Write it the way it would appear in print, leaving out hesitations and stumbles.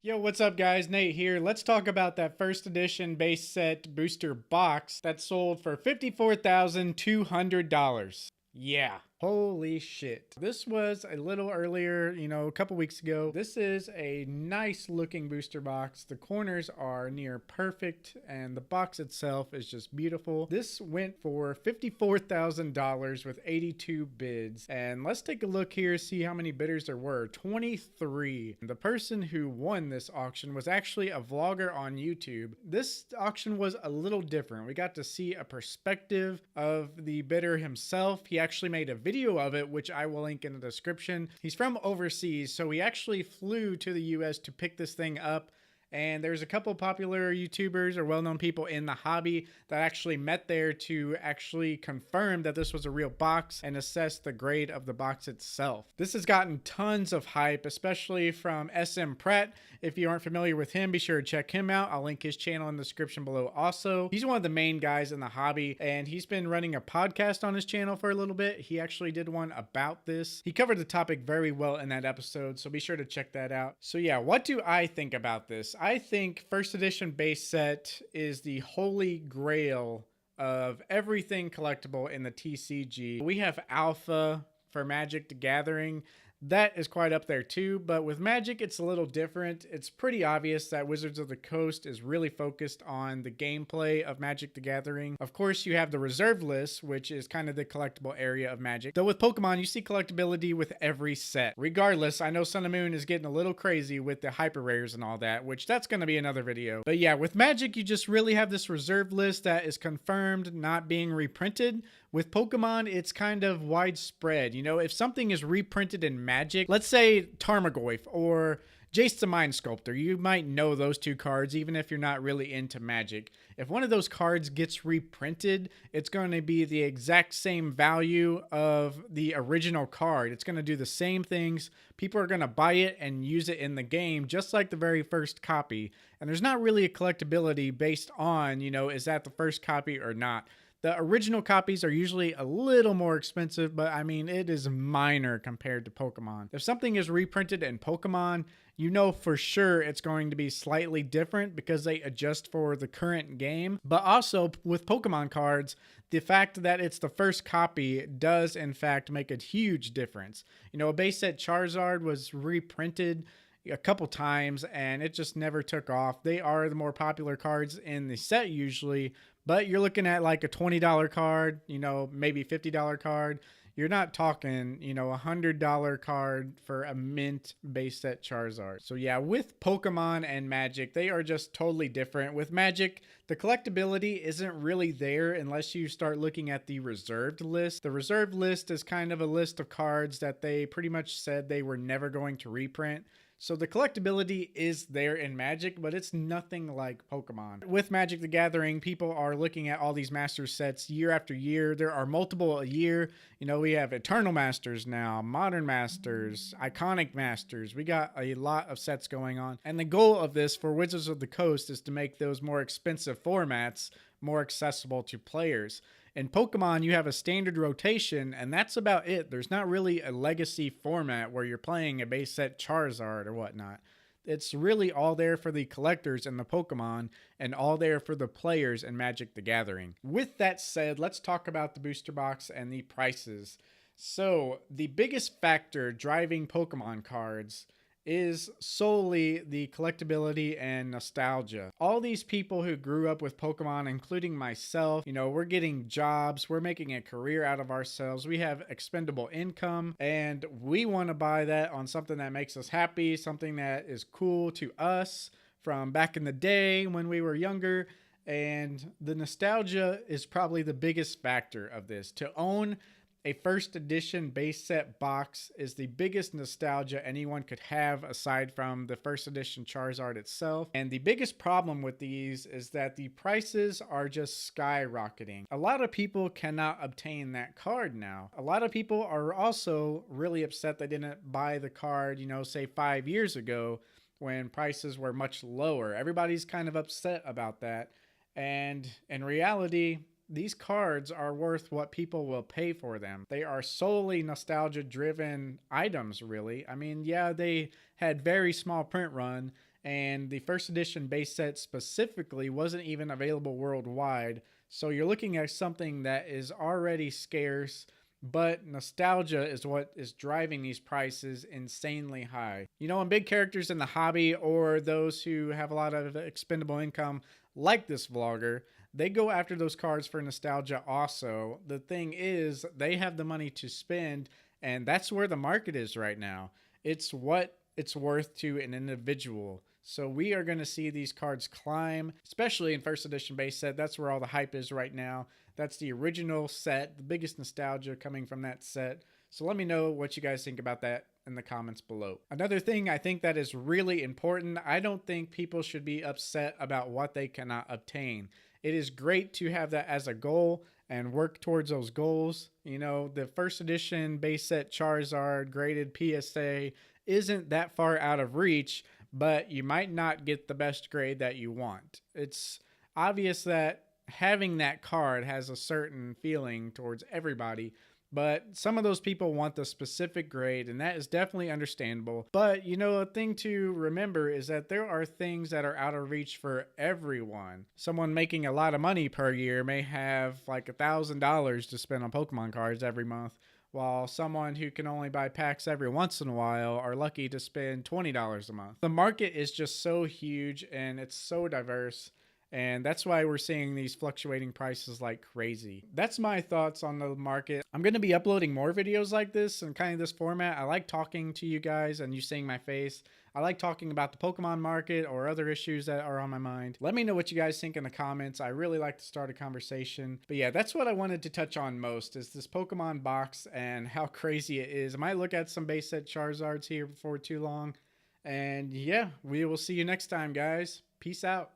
Yo, what's up guys? Nate here. Let's talk about that first edition base set booster box that sold for $54,200. Yeah. Holy shit. This was a little earlier, a couple weeks ago. This is a nice looking booster box. The corners are near perfect and the box itself is just beautiful. This went for $54,000 with 82 bids. And let's take a look here, see how many bidders there were. 23. The person who won this auction was actually a vlogger on YouTube. This auction was a little different. We got to see a perspective of the bidder himself. He actually made a video of it, which I will link in the description. He's from overseas, so he actually flew to the US to pick this thing up. And there's a couple popular YouTubers or well-known people in the hobby that actually met there to actually confirm that this was a real box and assess the grade of the box itself. This has gotten tons of hype, especially from SM Pratt. If you aren't familiar with him, be sure to check him out. I'll link his channel in the description below also. He's one of the main guys in the hobby, and he's been running a podcast on his channel for a little bit. He actually did one about this. He covered the topic very well in that episode, so be sure to check that out. So yeah, what do I think about this? I think first edition base set is the holy grail of everything collectible in the TCG. We have Alpha for Magic the Gathering. That is quite up there too, but with Magic it's a little different. It's pretty obvious that Wizards of the Coast is really focused on the gameplay of Magic the Gathering. Of course, you have the reserve list, which is kind of the collectible area of Magic. Though with Pokemon, you see collectability with every set. Regardless, I know Sun and Moon is getting a little crazy with the hyper rares and all that, which that's going to be another video. But yeah, with Magic, you just really have this reserve list that is confirmed not being reprinted. With Pokemon, it's kind of widespread. You know, if something is reprinted in Magic, let's say Tarmogoyf or Jace the Mind Sculptor, you might know those two cards even if you're not really into Magic. If one of those cards gets reprinted, it's going to be the exact same value of the original card. It's going to do the same things. People are going to buy it and use it in the game just like the very first copy. And there's not really a collectability based on, is that the first copy or not. The original copies are usually a little more expensive, but I mean, it is minor compared to Pokemon. If something is reprinted in Pokemon, you know for sure it's going to be slightly different because they adjust for the current game. But also with Pokemon cards, the fact that it's the first copy does in fact make a huge difference. A base set Charizard was reprinted a couple times and it just never took off. They are the more popular cards in the set usually, but you're looking at like a $20 card, maybe $50 card. You're not talking, a $100 card for a mint base set Charizard. So yeah, with Pokemon and Magic, they are just totally different. With Magic, the collectability isn't really there unless you start looking at the reserved list. The reserved list is kind of a list of cards that they pretty much said they were never going to reprint. So the collectability is there in Magic, but it's nothing like Pokemon. With Magic the Gathering, people are looking at all these master sets year after year. There are multiple a year. We have Eternal Masters now, Modern Masters, Iconic Masters. We got a lot of sets going on. And the goal of this for Wizards of the Coast is to make those more expensive formats more accessible to players. In Pokemon, you have a standard rotation, and that's about it. There's not really a legacy format where you're playing a base set Charizard or whatnot. It's really all there for the collectors in the Pokemon and all there for the players in Magic the Gathering. With that said, let's talk about the booster box and the prices. So, the biggest factor driving Pokemon cards is solely the collectability and nostalgia. All these people who grew up with Pokemon, including myself, we're getting jobs, we're making a career out of ourselves, we have expendable income, and we want to buy that on something that makes us happy, something that is cool to us from back in the day when we were younger. And the nostalgia is probably the biggest factor of this. To own a first edition base set box is the biggest nostalgia anyone could have aside from the first edition Charizard itself. And the biggest problem with these is that the prices are just skyrocketing. A lot of people cannot obtain that card now. A lot of people are also really upset they didn't buy the card, say 5 years ago when prices were much lower. Everybody's kind of upset about that. And in reality, these cards are worth what people will pay for them. They are solely nostalgia driven items, really. I mean, yeah, they had very small print run and the first edition base set specifically wasn't even available worldwide. So you're looking at something that is already scarce, but nostalgia is what is driving these prices insanely high. You know, when big characters in the hobby or those who have a lot of expendable income, like this vlogger, they go after those cards for nostalgia also. The thing is, they have the money to spend, and that's where the market is right now. It's what it's worth to an individual. So we are going to see these cards climb, especially in first edition base set. That's where all the hype is right now. That's the original set, the biggest nostalgia coming from that set. So let me know what you guys think about that in the comments below. Another thing I think that is really important, I don't think people should be upset about what they cannot obtain. It is great to have that as a goal and work towards those goals. You know, the first edition base set Charizard graded PSA isn't that far out of reach, but you might not get the best grade that you want. It's obvious that having that card has a certain feeling towards everybody, but some of those people want the specific grade, and that is definitely understandable. But, you know, a thing to remember is that there are things that are out of reach for everyone. Someone making a lot of money per year may have like $1,000 to spend on Pokemon cards every month, while someone who can only buy packs every once in a while are lucky to spend $20 a month. The market is just so huge and it's so diverse, and that's why we're seeing these fluctuating prices like crazy. That's my thoughts on the market. I'm going to be uploading more videos like this in kind of this format. I like talking to you guys and you seeing my face. I like talking about the Pokemon market or other issues that are on my mind. Let me know what you guys think in the comments. I really like to start a conversation. But yeah, that's what I wanted to touch on most, is this Pokemon box and how crazy it is. I might look at some base set Charizards here before too long. And yeah, we will see you next time, guys. Peace out.